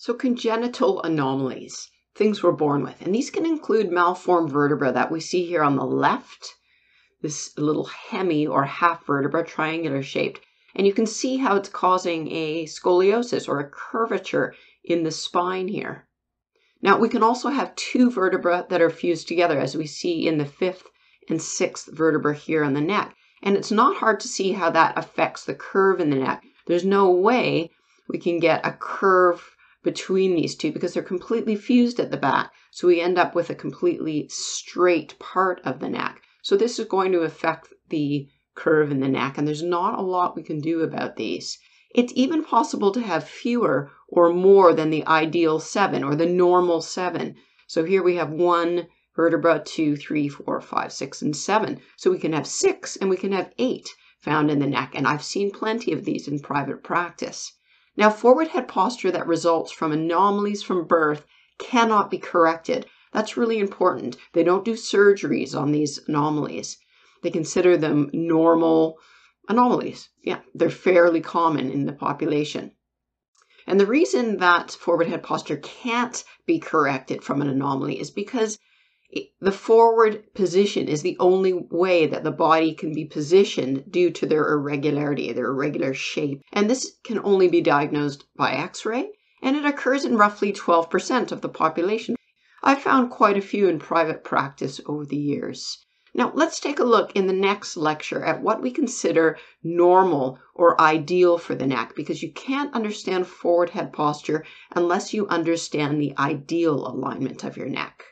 So congenital anomalies, things we're born with, and these can include malformed vertebra that we see here on the left, this little hemi or half vertebra, triangular shaped. And you can see how it's causing a scoliosis or a curvature in the spine here. Now we can also have two vertebrae that are fused together, as we see in the fifth and sixth vertebra here on the neck. And it's not hard to see how that affects the curve in the neck. There's no way we can get a curve between these two because they're completely fused at the back. So we end up with a completely straight part of the neck. So this is going to affect the curve in the neck, and there's not a lot we can do about these. It's even possible to have fewer or more than the ideal 7 or the normal 7. So here we have 1 vertebra, 2, 3, 4, 5, 6, and 7. So we can have 6 and we can have 8 found in the neck, and I've seen plenty of these in private practice. Now, forward head posture that results from anomalies from birth cannot be corrected. That's really important. They don't do surgeries on these anomalies. They consider them normal anomalies. Yeah, they're fairly common in the population. And the reason that forward head posture can't be corrected from an anomaly is because the forward position is the only way that the body can be positioned due to their irregularity, their irregular shape. And this can only be diagnosed by X-ray, and it occurs in roughly 12% of the population. I've found quite a few in private practice over the years. Now, let's take a look in the next lecture at what we consider normal or ideal for the neck, because you can't understand forward head posture unless you understand the ideal alignment of your neck.